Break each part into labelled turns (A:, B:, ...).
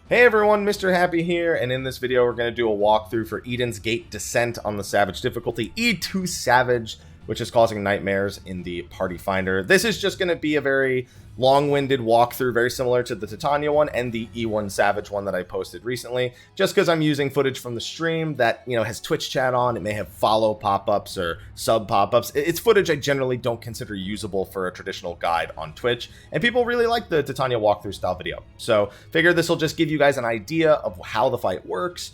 A: Hey everyone, Mr. Happy here, and in this video we're going to do a walkthrough for Eden's Gate Descent on the Savage difficulty, E2 Savage, which is causing nightmares in the Party Finder. This is just going to be a very long-winded walkthrough, very similar to the Titania one and the E1 Savage one that I posted recently, just because I'm using footage from the stream that, has Twitch chat on. It may have follow pop-ups or sub pop-ups. It's footage I generally don't consider usable for a traditional guide on Twitch, and people really like the Titania walkthrough style video. So figure this will just give you guys an idea of how the fight works,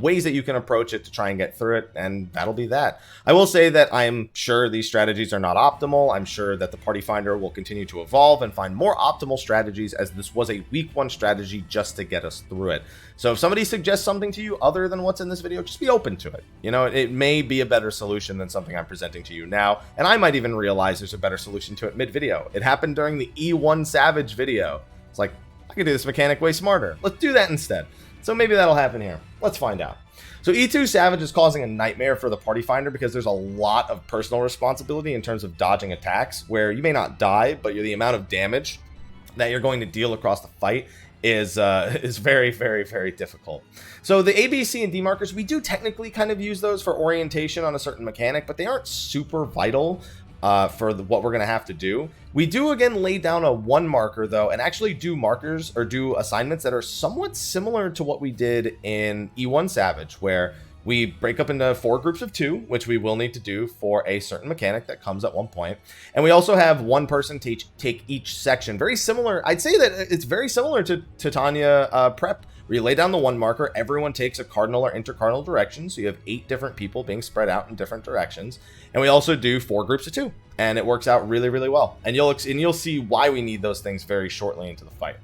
A: ways that you can approach it to try and get through it, and that'll be that. I will say that I'm sure these strategies are not optimal. I'm sure that the Party Finder will continue to evolve and find more optimal strategies, as this was a week one strategy just to get us through it. So if somebody suggests something to you other than what's in this video, just be open to it. It may be a better solution than something I'm presenting to you now, and I might even realize there's a better solution to it mid-video. It happened during the E1 Savage video. It's like, I could do this mechanic way smarter. Let's do that instead. So maybe that'll happen here. Let's find out. So E2 Savage is causing a nightmare for the Party Finder because there's a lot of personal responsibility in terms of dodging attacks, where you may not die, but the amount of damage that you're going to deal across the fight is very, very, very difficult. So the A, B, C, and D markers, we do technically kind of use those for orientation on a certain mechanic, but they aren't super vital for what we're going to have to do. We do again lay down a 1 marker though, and actually do markers or do assignments that are somewhat similar to what we did in E1 Savage, where we break up into 4 groups of 2, which we will need to do for a certain mechanic that comes at one point. And we also have one person take each section. Very similar. I'd say that it's very similar to Titania Prep, where you lay down the 1 marker, everyone takes a cardinal or intercardinal direction, so you have 8 different people being spread out in different directions. And we also do 4 groups of 2, and it works out really, really well. And you'll see why we need those things very shortly into the fight.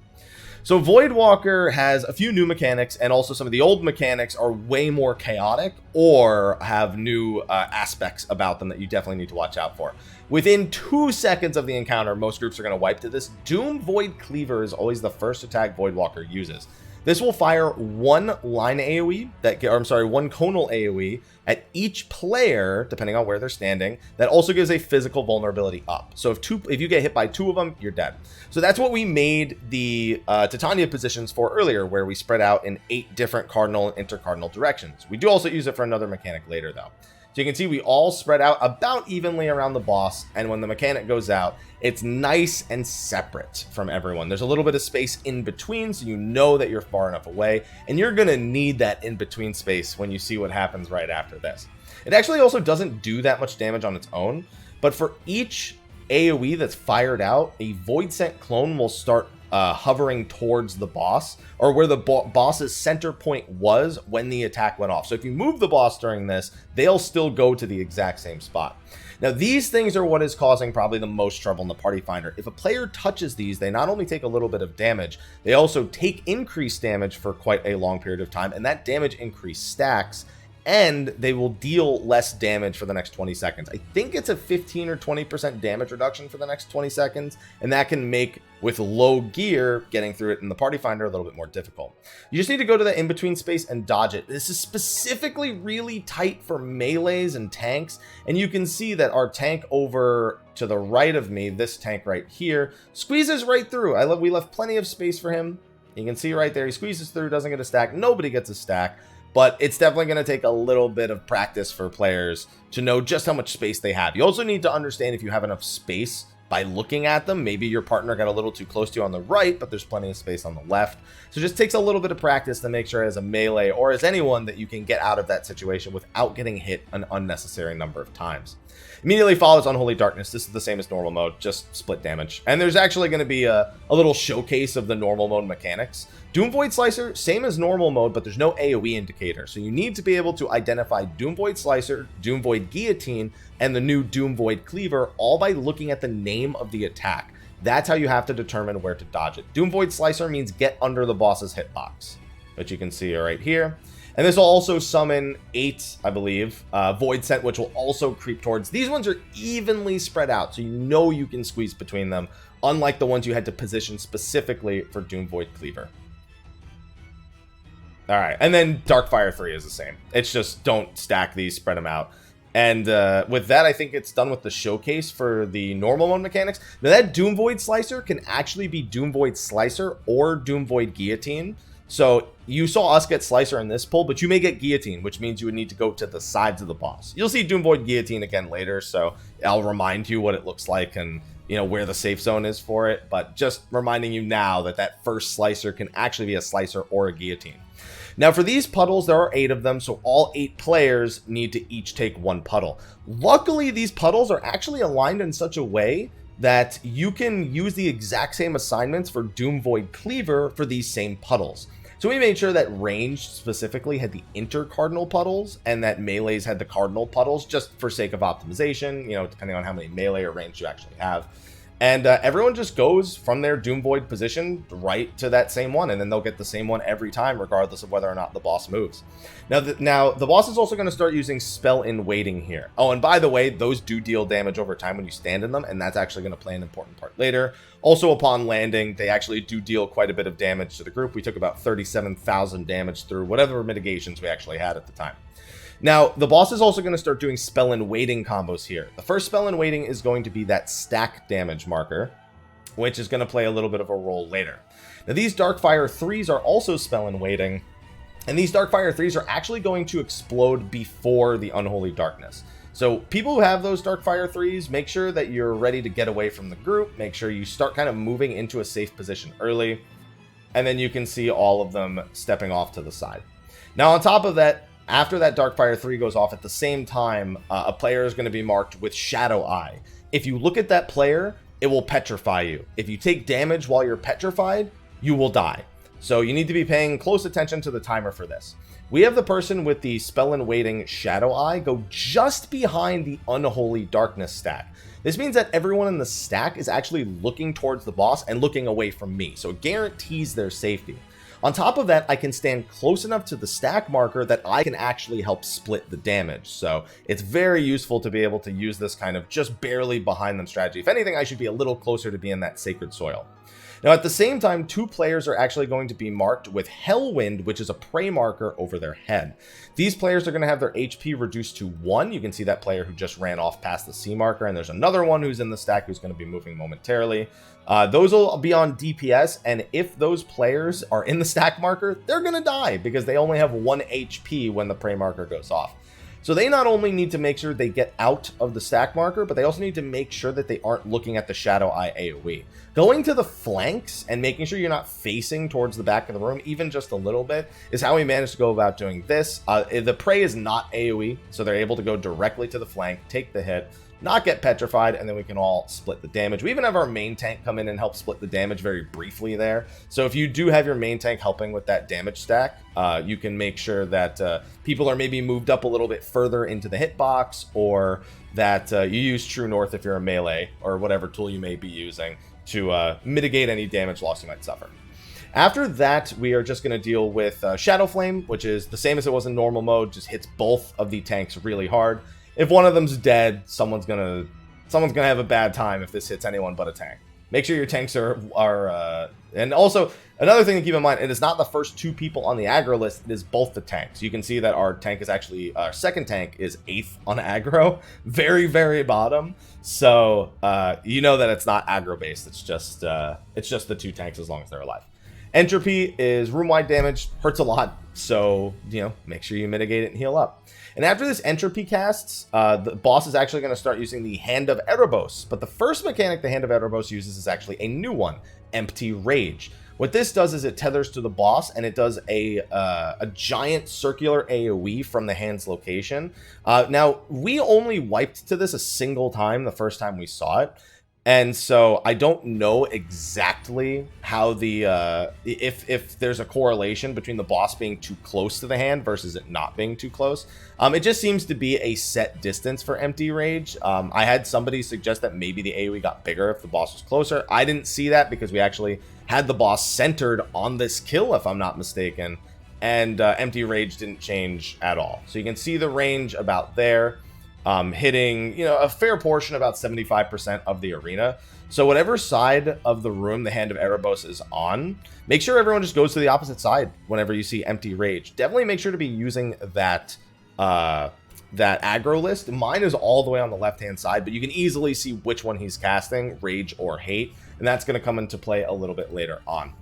A: So Voidwalker has a few new mechanics, and also some of the old mechanics are way more chaotic or have new aspects about them that you definitely need to watch out for. Within 2 seconds of the encounter, most groups are going to wipe to this. Doom Void Cleaver is always the first attack Voidwalker uses. This will fire 1 line AoE, one conal AoE at each player, depending on where they're standing. That also gives a physical vulnerability up. So if you get hit by 2 of them, you're dead. So that's what we made the Titania positions for earlier, where we spread out in 8 different cardinal and intercardinal directions. We do also use it for another mechanic later, though. So you can see we all spread out about evenly around the boss, and when the mechanic goes out, it's nice and separate from everyone. There's a little bit of space in between, so you know that you're far enough away, and you're going to need that in-between space when you see what happens right after this. It actually also doesn't do that much damage on its own, but for each AoE that's fired out, a Void Scent clone will start hovering towards the boss, or where the boss's center point was when the attack went off. So if you move the boss during this, they'll still go to the exact same spot. Now, these things are what is causing probably the most trouble in the Party Finder. If a player touches these, they not only take a little bit of damage, they also take increased damage for quite a long period of time, and that damage increase stacks, and they will deal less damage for the next 20 seconds. I think it's a 15 or 20% damage reduction for the next 20 seconds, and that can make, with low gear, getting through it in the Party Finder a little bit more difficult. You just need to go to the in-between space and dodge it. This is specifically really tight for melees and tanks, and you can see that our tank over to the right of me, this tank right here, squeezes right through. We left plenty of space for him. You can see right there, he squeezes through, doesn't get a stack. Nobody gets a stack. But it's definitely going to take a little bit of practice for players to know just how much space they have. You also need to understand if you have enough space by looking at them. Maybe your partner got a little too close to you on the right, but there's plenty of space on the left. So it just takes a little bit of practice to make sure as a melee or as anyone that you can get out of that situation without getting hit an unnecessary number of times. Immediately follows Unholy Darkness. This is the same as normal mode, just split damage. And there's actually going to be a little showcase of the normal mode mechanics. Doom Void Slicer, same as normal mode, but there's no AoE indicator. So you need to be able to identify Doom Void Slicer, Doom Void Guillotine, and the new Doom Void Cleaver, all by looking at the name of the attack. That's how you have to determine where to dodge it. Doom Void Slicer means get under the boss's hitbox, which you can see right here. And this will also summon 8, I believe, Void Scent, which will also creep towards. These ones are evenly spread out, so you know you can squeeze between them, unlike the ones you had to position specifically for Doom Void Cleaver. All right, and then Darkfire 3 is the same. It's just don't stack these, spread them out. And with that, I think it's done with the showcase for the normal mode mechanics. Now that Doom Void Slicer can actually be Doom Void Slicer or Doom Void Guillotine. So you saw us get Slicer in this pull, but you may get Guillotine, which means you would need to go to the sides of the boss. You'll see Doom Void Guillotine again later, so I'll remind you what it looks like and, you know, where the safe zone is for it. But just reminding you now that that first Slicer can actually be a Slicer or a Guillotine. Now for these puddles, there are 8 of them, so all 8 players need to each take 1 puddle. Luckily, these puddles are actually aligned in such a way that you can use the exact same assignments for Doom Void Cleaver for these same puddles. So we made sure that ranged specifically had the intercardinal puddles and that melees had the cardinal puddles, just for sake of optimization, you know, depending on how many melee or range you actually have. And everyone just goes from their Doom Void position right to that same one, and then they'll get the same one every time, regardless of whether or not the boss moves. Now the boss is also going to start using Spell in Waiting here. Oh, and by the way, those do deal damage over time when you stand in them, and that's actually going to play an important part later. Also, upon landing, they actually do deal quite a bit of damage to the group. We took about 37,000 damage through whatever mitigations we actually had at the time. Now, the boss is also going to start doing Spell in Waiting combos here. The first Spell in Waiting is going to be that stack damage marker, which is going to play a little bit of a role later. Now, these Darkfire 3s are also Spell in Waiting, and these Darkfire 3s are actually going to explode before the Unholy Darkness. So people who have those Darkfire 3s, make sure that you're ready to get away from the group. Make sure you start kind of moving into a safe position early, and then you can see all of them stepping off to the side. Now, on top of that, after that Darkfire 3 goes off at the same time, a player is going to be marked with Shadow Eye. If you look at that player, it will petrify you. If you take damage while you're petrified, you will die. So you need to be paying close attention to the timer for this. We have the person with the Spell in Waiting Shadow Eye go just behind the Unholy Darkness stack. This means that everyone in the stack is actually looking towards the boss and looking away from me, so it guarantees their safety. On top of that, I can stand close enough to the stack marker that I can actually help split the damage. So it's very useful to be able to use this kind of just barely behind them strategy. If anything, I should be a little closer to be in that sacred soil. Now, at the same time, 2 players are actually going to be marked with Hellwind, which is a prey marker over their head. These players are going to have their HP reduced to 1. You can see that player who just ran off past the C marker, and there's another one who's in the stack who's going to be moving momentarily. Those will be on DPS, and if those players are in the stack marker, they're going to die because they only have 1 HP when the prey marker goes off. So they not only need to make sure they get out of the stack marker, but they also need to make sure that they aren't looking at the Shadow Eye AoE. Going to the flanks and making sure you're not facing towards the back of the room, even just a little bit, is how we managed to go about doing this. The prey is not AoE, so they're able to go directly to the flank, take the hit, not get petrified, and then we can all split the damage. We even have our main tank come in and help split the damage very briefly there. So if you do have your main tank helping with that damage stack, you can make sure that people are maybe moved up a little bit further into the hitbox, or that you use True North if you're a melee, or whatever tool you may be using to mitigate any damage loss you might suffer. After that, we are just going to deal with Shadow Flame, which is the same as it was in normal mode, just hits both of the tanks really hard. If one of them's dead, someone's gonna have a bad time if this hits anyone but a tank. Make sure your tanks are and also another thing to keep in mind, it is not the first 2 people on the aggro list, it is both the tanks. You can see that our tank is actually, our second tank is 8th on aggro, very, very bottom. So you know that it's not aggro based, it's just the 2 tanks as long as they're alive. Entropy is room-wide damage, hurts a lot, so, you know, make sure you mitigate it and heal up. And after this entropy casts, the boss is actually going to start using the Hand of Erebos. But the first mechanic the Hand of Erebos uses is actually a new one, Empty Rage. What this does is it tethers to the boss, and it does a giant circular AoE from the hand's location. Now, we only wiped to this a single time the first time we saw it. And so I don't know exactly how the if there's a correlation between the boss being too close to the hand versus it not being too close. It just seems to be a set distance for Empty Rage. I had somebody suggest that maybe the AoE got bigger if the boss was closer. I didn't see that because we actually had the boss centered on this kill, if I'm not mistaken, and Empty Rage didn't change at all. So you can see the range about there. Hitting, you know, a fair portion, about 75% of the arena. So whatever side of the room the Hand of Erebos is on, make sure everyone just goes to the opposite side whenever you see Empty Rage. Definitely make sure to be using that aggro list. Mine is all the way on the left-hand side, but you can easily see which one he's casting, Rage or Hate, and that's going to come into play a little bit later on.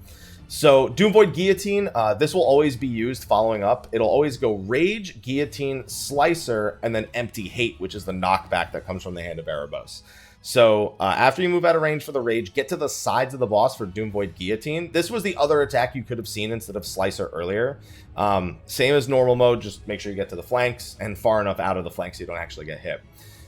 A: So Doom Void Guillotine, this will always be used following up. It'll always go Rage, Guillotine, Slicer, and then Empty Hate, which is the knockback that comes from the Hand of Erebos. So after you move out of range for the Rage, get to the sides of the boss for Doom Void Guillotine. This was the other attack you could have seen instead of Slicer earlier. Same as normal mode, just make sure you get to the flanks and far enough out of the flanks so you don't actually get hit.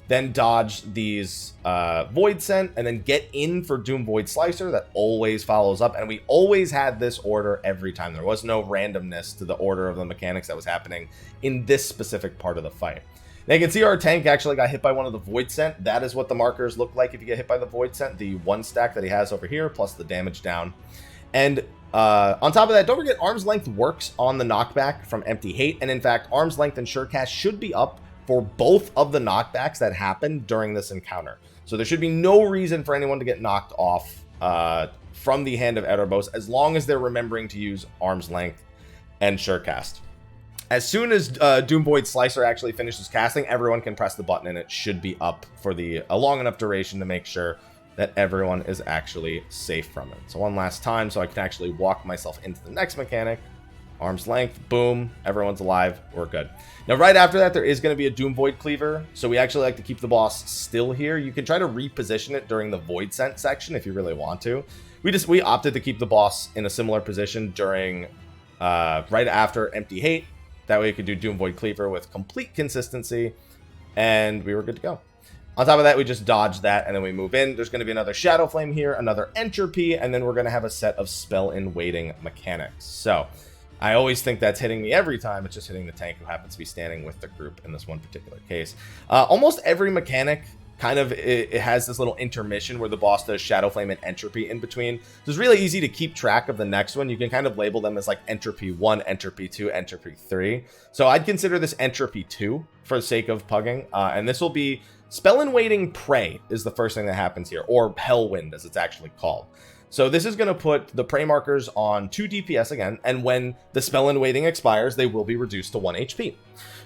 A: Then dodge these Void Scent, and then get in for Doom Void Slicer. That always follows up, and we always had this order every time. There was no randomness to the order of the mechanics that was happening in this specific part of the fight. Now you can see our tank actually got hit by one of the Void Scent. That is what the markers look like if you get hit by the Void Scent. The one stack that he has over here, plus the damage down. And on top of that, don't forget Arm's Length works on the knockback from Empty Hate. And in fact, Arm's Length and Surecast should be up for both of the knockbacks that happened during this encounter. So there should be no reason for anyone to get knocked off from the Hand of Erebos as long as they're remembering to use Arm's Length and Surecast. As soon as Doom Void Slicer actually finishes casting, everyone can press the button and it should be up for a long enough duration to make sure that everyone is actually safe from it. So one last time so I can actually walk myself into the next mechanic. Arm's Length, boom, everyone's alive, we're good. Now right after that, there is going to be a Doom Void Cleaver, so we actually like to keep the boss still here. You can try to reposition it during the Void Scent section if you really want to. We opted to keep the boss in a similar position during right after Empty Hate. That way you could do Doom Void Cleaver with complete consistency, and we were good to go. On top of that, we just dodge that, and then we move in. There's going to be another Shadow Flame here, another Entropy, and then we're going to have a set of Spell in Waiting mechanics. So I always think that's hitting me every time. It's just hitting the tank who happens to be standing with the group in this one particular case. Almost every mechanic kind of it has this little intermission where the boss does Shadow Flame and Entropy in between. So it's really easy to keep track of the next one. You can kind of label them as like Entropy 1, Entropy 2, Entropy 3. So I'd consider this Entropy 2 for the sake of pugging. And this will be Spell in Waiting Prey is the first thing that happens here, or Hellwind as it's actually called. So this is going to put the prey markers on 2 DPS again, and when the Spell in Waiting expires, they will be reduced to 1 HP.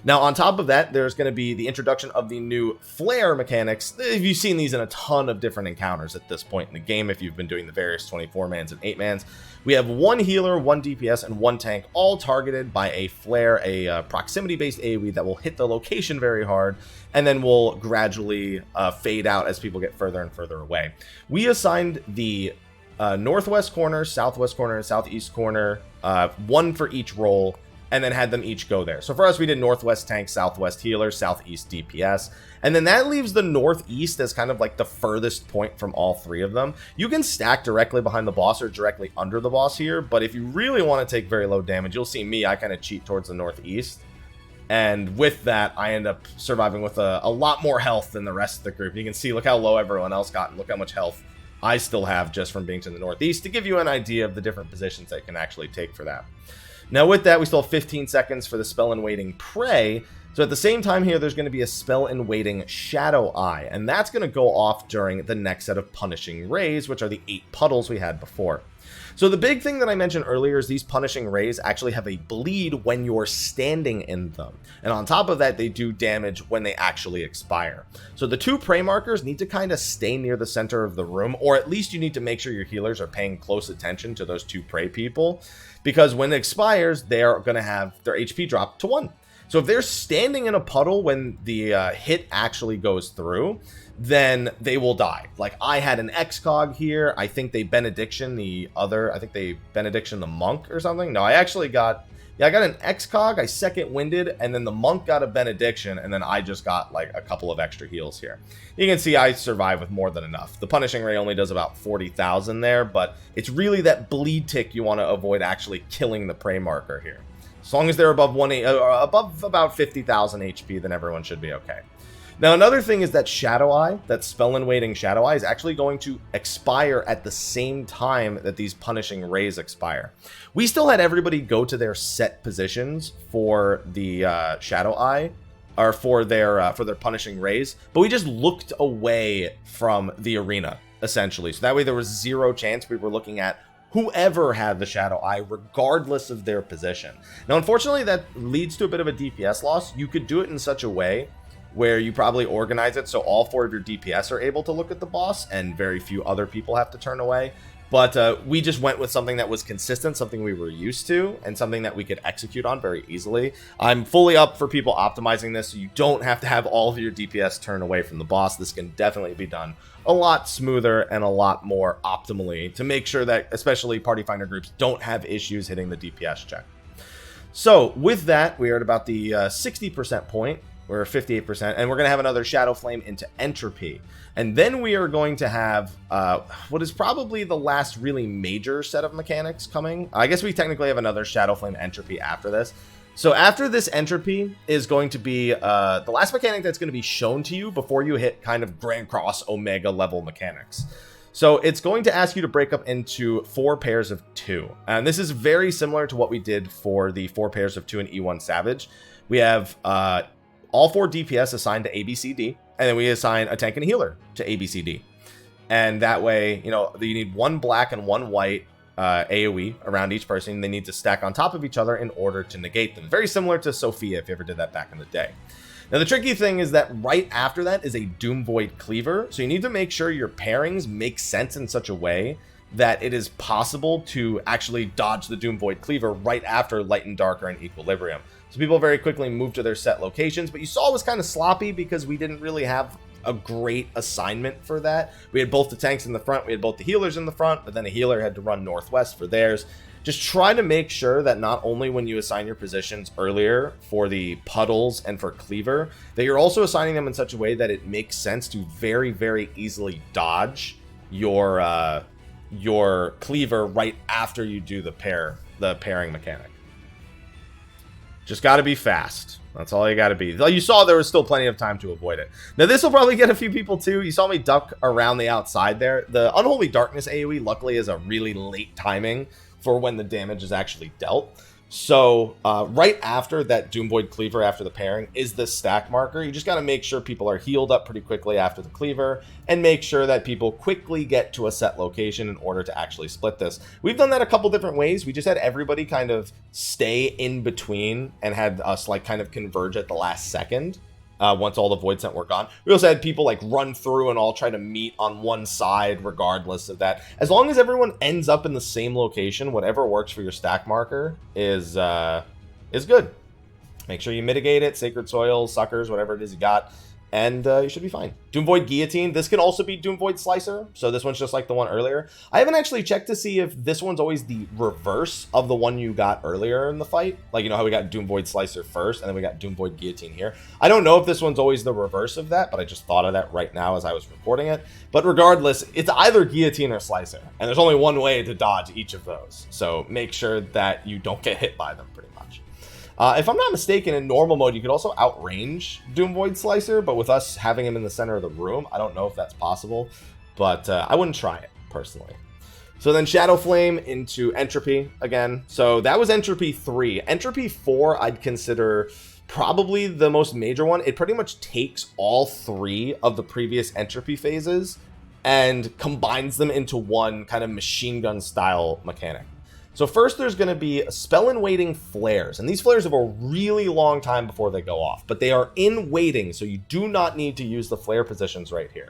A: Now, on top of that, there's going to be the introduction of the new Flair mechanics. You've seen these in a ton of different encounters at this point in the game if you've been doing the various 24-mans and 8-mans. We have 1 healer, 1 DPS, and 1 tank, all targeted by a Flair, a proximity-based AoE that will hit the location very hard, and then will gradually fade out as people get further and further away. We assigned the northwest corner, southwest corner, and southeast corner, 1 for each role, and then had them each go there. So for us, we did northwest tank, southwest healer, southeast DPS, and then that leaves the northeast as kind of like the furthest point from all 3 of them. You can stack directly behind the boss or directly under the boss here, but if you really want to take very low damage, you'll see me, I kind of cheat towards the northeast. And with that, I end up surviving with a lot more health than the rest of the group. You can see, look how low everyone else got, and look how much health I still have just from being to the northeast, to give you an idea of the different positions that you can actually take for that. Now with that, we still have 15 seconds for the Spell in Waiting Prey. So at the same time here, there's going to be a Spell in Waiting Shadow Eye, and that's going to go off during the next set of Punishing Rays, which are the 8 puddles we had before. So the big thing that I mentioned earlier is these Punishing Rays actually have a bleed when you're standing in them. And on top of that, they do damage when they actually expire. So the 2 prey markers need to kind of stay near the center of the room, or at least you need to make sure your healers are paying close attention to those 2 prey people, because when it expires, they're going to have their HP drop to 1. So if they're standing in a puddle when the hit actually goes through, then they will die. Like I had an Excog here. I think they Benediction the monk or something. No, I actually got, I got an Excog. I second winded, and then the monk got a Benediction, and then I just got like a couple of extra heals here. You can see I survive with more than enough. The Punishing Ray only does about 40,000 there, but it's really that bleed tick you want to avoid actually killing the prey marker here. As long as they're above above about 50,000 HP, then everyone should be okay. Now, another thing is that Shadow Eye, that Spell in Waiting Shadow Eye, is actually going to expire at the same time that these Punishing Rays expire. We still had everybody go to their set positions for the Shadow Eye, or for their Punishing Rays, but we just looked away from the arena, essentially. So that way there was 0 chance we were looking at whoever had the Shadow Eye, regardless of their position. Now, unfortunately, that leads to a bit of a DPS loss. You could do it in such a way where you probably organize it so all 4 of your DPS are able to look at the boss and very few other people have to turn away. But we just went with something that was consistent, something we were used to, and something that we could execute on very easily. I'm fully up for people optimizing this, so you don't have to have all of your DPS turn away from the boss. This can definitely be done a lot smoother and a lot more optimally to make sure that especially Party Finder groups don't have issues hitting the DPS check. So with that, we are at about the 60% point. We're 58%, and we're going to have another Shadow Flame into Entropy. And then we are going to have what is probably the last really major set of mechanics coming. I guess we technically have another Shadow Flame Entropy after this. So after this Entropy is going to be the last mechanic that's going to be shown to you before you hit kind of Grand Cross Omega level mechanics. So it's going to ask you to break up into 4 pairs of 2. And this is very similar to what we did for the 4 pairs of 2 in E1 Savage. We have all 4 DPS assigned to ABCD, and then we assign a tank and a healer to ABCD. And that way, you know, you need 1 black and 1 white AoE around each person. They need to stack on top of each other in order to negate them. Very similar to Sophia, if you ever did that back in the day. Now, the tricky thing is that right after that is a Doom Void Cleaver, so you need to make sure your pairings make sense in such a way that it is possible to actually dodge the Doom Void Cleaver right after Light and Dark are in equilibrium. So people very quickly move to their set locations, but you saw it was kind of sloppy because we didn't really have a great assignment for that. We had both the tanks in the front, we had both the healers in the front, but then a healer had to run northwest for theirs. Just try to make sure that not only when you assign your positions earlier for the puddles and for Cleaver, that you're also assigning them in such a way that it makes sense to very, very easily dodge your Cleaver right after you do the pairing mechanic. Just got to be fast. That's all you got to be. You saw there was still plenty of time to avoid it. Now, this will probably get a few people too. You saw me duck around the outside there. The Unholy Darkness AoE, luckily, is a really late timing for when the damage is actually dealt. So right after that Doom Void Cleaver after the pairing is the stack marker. You just got to make sure people are healed up pretty quickly after the Cleaver and make sure that people quickly get to a set location in order to actually split this. We've done that a couple different ways. We just had everybody kind of stay in between and had us like kind of converge at the last second. Once all the Void Scent were gone. We also had people like run through and all try to meet on one side regardless of that. As long as everyone ends up in the same location, whatever works for your stack marker is good. Make sure you mitigate it, Sacred Soil, Suckers, whatever it is you got, and you should be fine. Doom Void Guillotine. This can also be Doom Void Slicer, so this one's just like the one earlier. I haven't actually checked to see if this one's always the reverse of the one you got earlier in the fight. Like, you know how we got Doom Void Slicer first, and then we got Doom Void Guillotine here. I don't know if this one's always the reverse of that, but I just thought of that right now as I was recording it. But regardless, it's either Guillotine or Slicer, and there's only one way to dodge each of those. So make sure that you don't get hit by them, pretty much. If I'm not mistaken, in normal mode, you could also outrange Doom Void Slicer, but with us having him in the center of the room, I don't know if that's possible, but I wouldn't try it, personally. So then Shadow Flame into Entropy again. So that was Entropy 3. Entropy 4, I'd consider probably the most major one. It pretty much takes all 3 of the previous Entropy phases and combines them into one kind of machine gun style mechanic. So first there's going to be Spell in Waiting Flares, and these flares have a really long time before they go off, but they are in waiting, so you do not need to use the flare positions right here.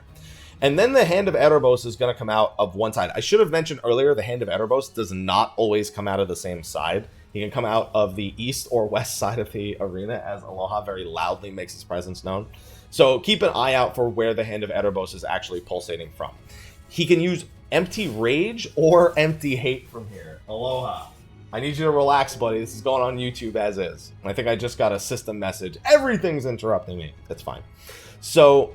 A: And then the Hand of Erebos is going to come out of one side. I should have mentioned earlier, the Hand of Erebos does not always come out of the same side. He can come out of the east or west side of the arena, as Aloha very loudly makes his presence known. So keep an eye out for where the Hand of Erebos is actually pulsating from. He can use Empty Rage or Empty Hate from here. Aloha. I need you to relax, buddy. This is going on YouTube as is. I think I just got a system message. Everything's interrupting me. That's fine. So,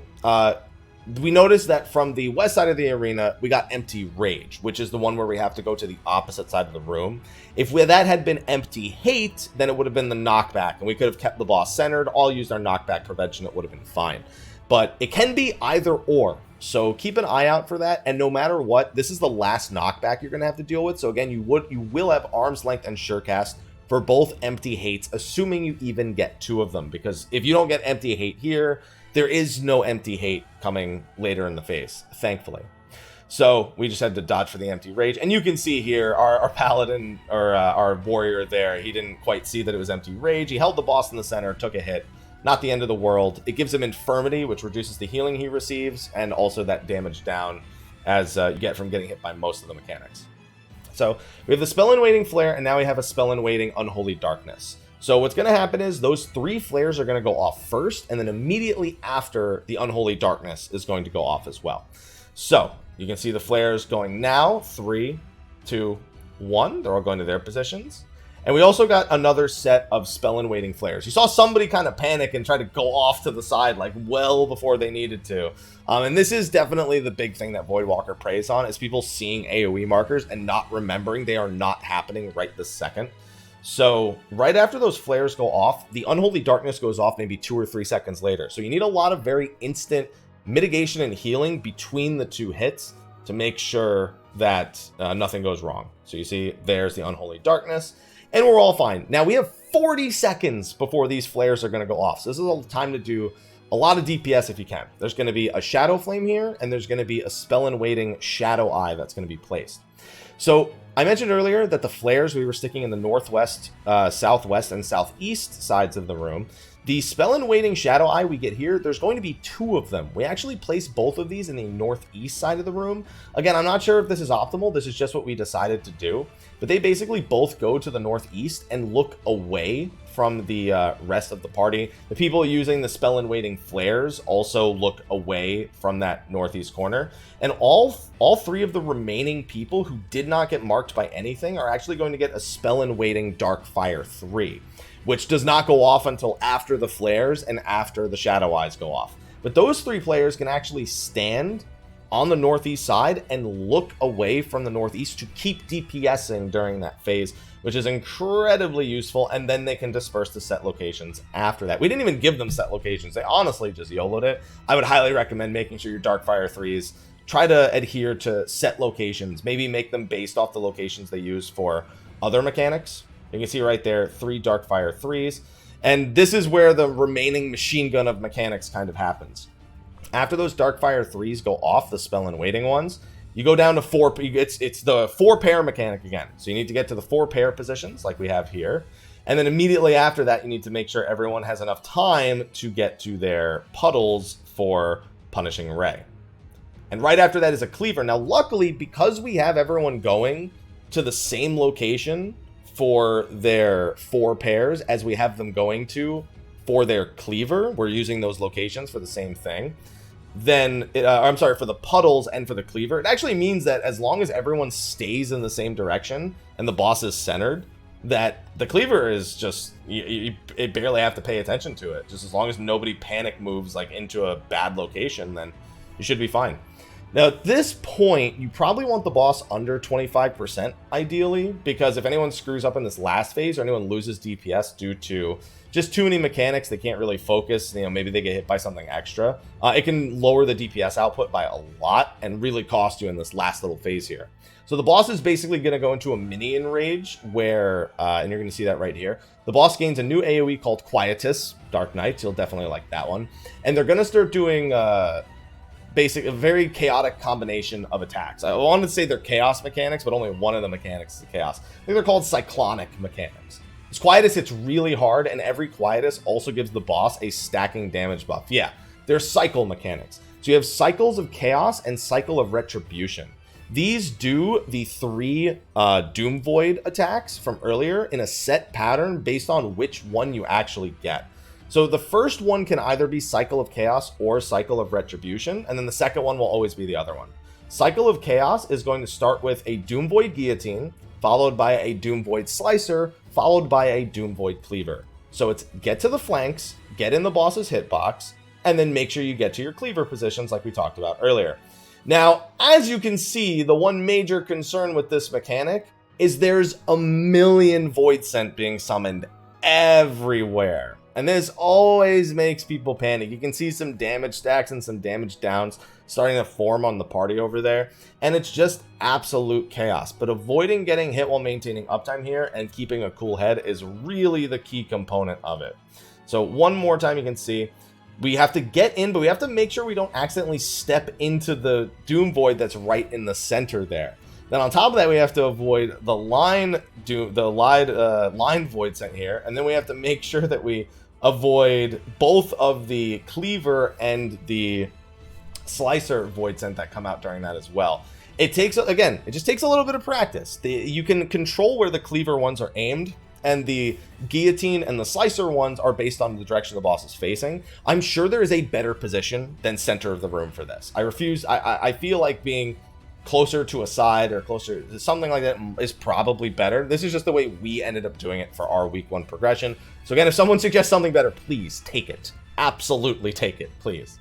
A: we noticed that from the west side of the arena, we got Empty Rage, which is the one where we have to go to the opposite side of the room. If that had been Empty Hate, then it would have been the knockback, and we could have kept the boss centered, all used our knockback prevention, it would have been fine. But it can be either or. So keep an eye out for that, and no matter what, this is the last knockback you're going to have to deal with. So again, you will have Arm's Length and Surecast for both Empty Hates, assuming you even get 2 of them. Because if you don't get Empty Hate here, there is no Empty Hate coming later in the phase, thankfully. So we just had to dodge for the Empty Rage. And you can see here, our Paladin, or our Warrior there, he didn't quite see that it was Empty Rage. He held the boss in the center, took a hit. Not the end of the world. It gives him Infirmity, which reduces the healing he receives, and also that damage down as you get from getting hit by most of the mechanics. So we have the Spell in Waiting Flare, and now we have a Spell in Waiting Unholy Darkness. So what's going to happen is those 3 flares are going to go off first, and then immediately after, the Unholy Darkness is going to go off as well. So you can see the flares going now, 3, 2, 1. They're all going to their positions. And we also got another set of Spell in Waiting flares. You saw somebody kind of panic and try to go off to the side like well before they needed to. And this is definitely the big thing that Voidwalker preys on, is people seeing AoE markers and not remembering they are not happening right this second. So right after those flares go off, the Unholy Darkness goes off maybe 2 or 3 seconds later. So you need a lot of very instant mitigation and healing between the 2 hits to make sure that nothing goes wrong. So you see there's the Unholy Darkness. And we're all fine. Now we have 40 seconds before these flares are going to go off. So this is a time to do a lot of DPS if you can. There's going to be a Shadow Flame here, and there's going to be a Spell in Waiting Shadow Eye that's going to be placed. So I mentioned earlier that the flares we were sticking in the northwest, southwest, and southeast sides of the room. The Spell in Waiting Shadow Eye we get here, there's going to be 2 of them. We actually placed both of these in the northeast side of the room. Again, I'm not sure if this is optimal. This is just what we decided to do. But they basically both go to the northeast and look away from the rest of the party. The people using the Spell in Waiting flares also look away from that northeast corner. And all 3 of the remaining people who did not get marked by anything are actually going to get a Spell in Waiting Dark Fire 3. Which does not go off until after the flares and after the Shadow Eyes go off. But those 3 players can actually stand on the northeast side and look away from the northeast to keep DPSing during that phase, which is incredibly useful, and then they can disperse to set locations after that. We didn't even give them set locations. They honestly just YOLO'd it. I would highly recommend making sure your Darkfire 3s try to adhere to set locations. Maybe make them based off the locations they use for other mechanics. You can see right there, 3 Darkfire 3s. And this is where the remaining machine gun of mechanics kind of happens. After those Darkfire 3s go off, the Spell in Waiting ones, you go down to 4. It's the 4-pair mechanic again. So you need to get to the 4-pair positions like we have here. And then immediately after that, you need to make sure everyone has enough time to get to their puddles for Punishing Ray. And right after that is a Cleaver. Now, luckily, because we have everyone going to the same location for their 4 pairs as we have them going to for their Cleaver, we're using those locations for the same thing, then I'm sorry, for the puddles and for the Cleaver, it actually means that as long as everyone stays in the same direction and the boss is centered, that the Cleaver is just, you barely have to pay attention to it. Just as long as nobody panic moves like into a bad location, then you should be fine. Now, at this point, you probably want the boss under 25%, ideally, because if anyone screws up in this last phase or anyone loses DPS due to just too many mechanics, they can't really focus, maybe they get hit by something extra, it can lower the DPS output by a lot and really cost you in this last little phase here. So the boss is basically going to go into a minion rage where, and you're going to see that right here, the boss gains a new AoE called Quietest, Dark Knight, you'll definitely like that one, and they're going to start doing a very chaotic combination of attacks. I wanted to say they're chaos mechanics, but only one of the mechanics is chaos. I think they're called cyclonic mechanics. This Quietest hits really hard, and every Quietest also gives the boss a stacking damage buff. Yeah, they're cycle mechanics. So you have Cycles of Chaos and Cycle of Retribution. These do the 3 Doom Void attacks from earlier in a set pattern based on which one you actually get. So the first one can either be Cycle of Chaos or Cycle of Retribution, and then the second one will always be the other one. Cycle of Chaos is going to start with a Doom Void Guillotine, followed by a Doom Void Slicer, followed by a Doom Void Cleaver. So it's get to the flanks, get in the boss's hitbox, and then make sure you get to your Cleaver positions like we talked about earlier. Now, as you can see, the one major concern with this mechanic is there's a million Void Scent being summoned everywhere. And this always makes people panic. You can see some damage stacks and some damage downs starting to form on the party over there. And it's just absolute chaos. But avoiding getting hit while maintaining uptime here and keeping a cool head is really the key component of it. So one more time you can see, we have to get in, but we have to make sure we don't accidentally step into the Doom Void that's right in the center there. Then on top of that, we have to avoid the line Void Scent here. And then we have to make sure that we avoid both of the Cleaver and the Slicer Void Scent that come out during that as well. It takes, again, it just takes a little bit of practice. You can control where the Cleaver ones are aimed, and the Guillotine and the Slicer ones are based on the direction the boss is facing. I'm sure there is a better position than center of the room for this. I feel like being closer to a side or closer to something like that is probably better. This is just the way we ended up doing it for our week 1 progression. So again, if someone suggests something better, please take it. Absolutely take it, please.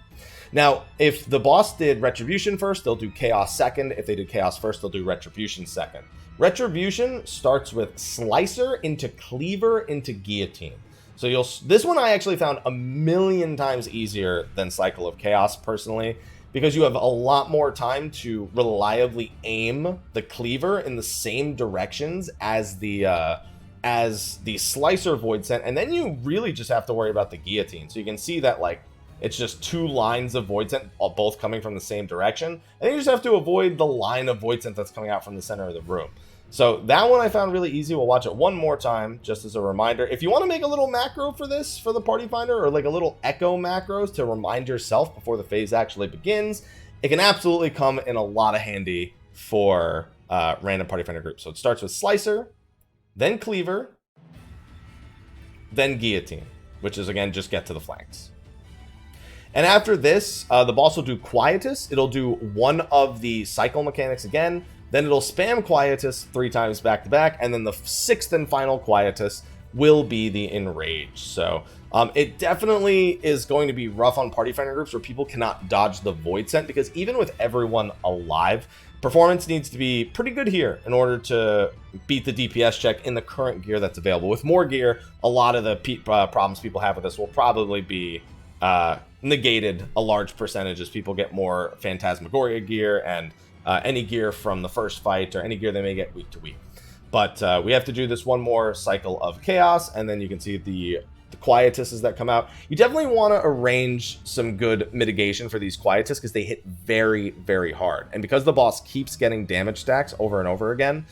A: Now, if the boss did Retribution first, they'll do Chaos second. If they did Chaos first, they'll do Retribution second. Retribution starts with Slicer into Cleaver into Guillotine. So this one I actually found a million times easier than Cycle of Chaos personally, because you have a lot more time to reliably aim the Cleaver in the same directions as the Slicer Void Scent, and then you really just have to worry about the Guillotine. So you can see that, like, it's just 2 lines of Void Scent, both coming from the same direction. And then you just have to avoid the line of Void Scent that's coming out from the center of the room. So that one I found really easy. We'll watch it one more time, just as a reminder. If you want to make a little macro for this, for the Party Finder, or like a little echo macros to remind yourself before the phase actually begins, it can absolutely come in a lot of handy for random Party Finder groups. So it starts with Slicer, then Cleaver, then Guillotine, which is, again, just get to the flanks. And after this, the boss will do Quietest. It'll do one of the cycle mechanics again. Then it'll spam Quietest 3 times back to back. And then the 6th and final Quietest will be the Enrage. So it definitely is going to be rough on Party Finder groups where people cannot dodge the Void Scent, because even with everyone alive, performance needs to be pretty good here in order to beat the DPS check in the current gear that's available. With more gear, a lot of the problems people have with this will probably be negated a large percentage as people get more Phantasmagoria gear and any gear from the first fight, or any gear they may get week to week. But we have to do this one more cycle of Chaos, and then you can see the Quietists that come out. You definitely want to arrange some good mitigation for these Quietists, because they hit very, very hard. And because the boss keeps getting damage stacks over and over again,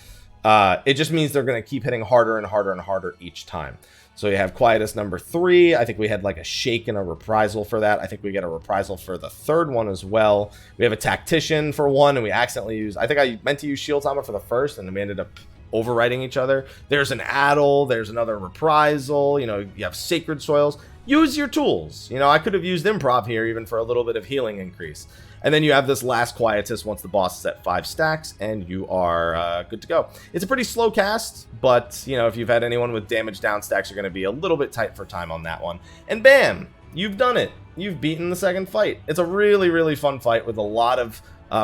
A: it just means they're going to keep hitting harder and harder and harder each time. So you have Quietest number 3. I think we had like a Shake and a Reprisal for that. I think we get a Reprisal for the 3rd one as well. We have a Tactician for 1, and we accidentally used, I think I meant to use Shield Helmet for the 1st, and then we ended up overwriting each other. There's an Addle, there's another Reprisal, you know, you have Sacred Soils. Use your tools. You know, I could have used Improv here even for a little bit of healing increase. And then you have this last Quietist once the boss is at 5 stacks, and you are good to go. It's a pretty slow cast, but, you know, if you've had anyone with damage down stacks, you're going to be a little bit tight for time on that one. And bam! You've done it. You've beaten the 2nd fight. It's a really, really fun fight with a lot of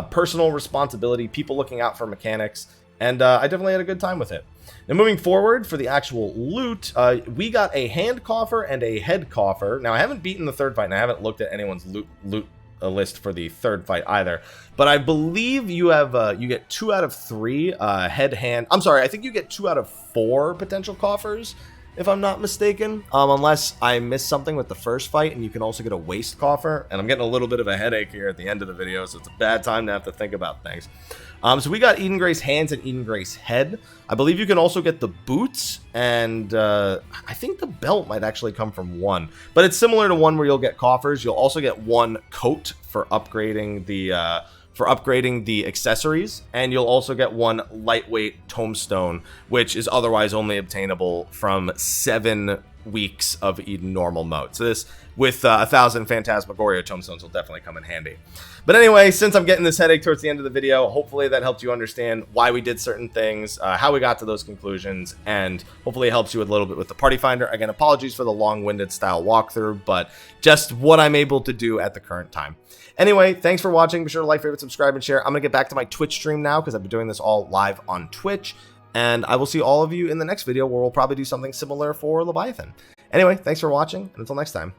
A: personal responsibility, people looking out for mechanics, and I definitely had a good time with it. Now, moving forward for the actual loot, we got a hand coffer and a head coffer. Now, I haven't beaten the 3rd fight, and I haven't looked at anyone's loot list for the 3rd fight either, but I believe you have you get 2 out of 3 hand. I'm sorry, I think you get 2 out of 4 potential coffers, if I'm not mistaken, unless I missed something with the 1st fight. And you can also get a waist coffer, and I'm getting a little bit of a headache here at the end of the video, so it's a bad time to have to think about things. So we got Eden Grace hands and Eden Grace head. I believe you can also get the boots, and I think the belt might actually come from 1. But it's similar to 1 where you'll get coffers. You'll also get 1 coat for upgrading the accessories, and you'll also get 1 lightweight tombstone, which is otherwise only obtainable from 7 weeks of Eden normal mode. So this, with 1,000 Phantasmagoria tombstones, will definitely come in handy. But anyway, since I'm getting this headache towards the end of the video, hopefully that helped you understand why we did certain things, how we got to those conclusions, and hopefully it helps you a little bit with the Party Finder. Again, apologies for the long-winded style walkthrough, but just what I'm able to do at the current time. Anyway, thanks for watching. Be sure to like, favorite, subscribe, and share. I'm going to get back to my Twitch stream now, because I've been doing this all live on Twitch. And I will see all of you in the next video, where we'll probably do something similar for Leviathan. Anyway, thanks for watching, and until next time.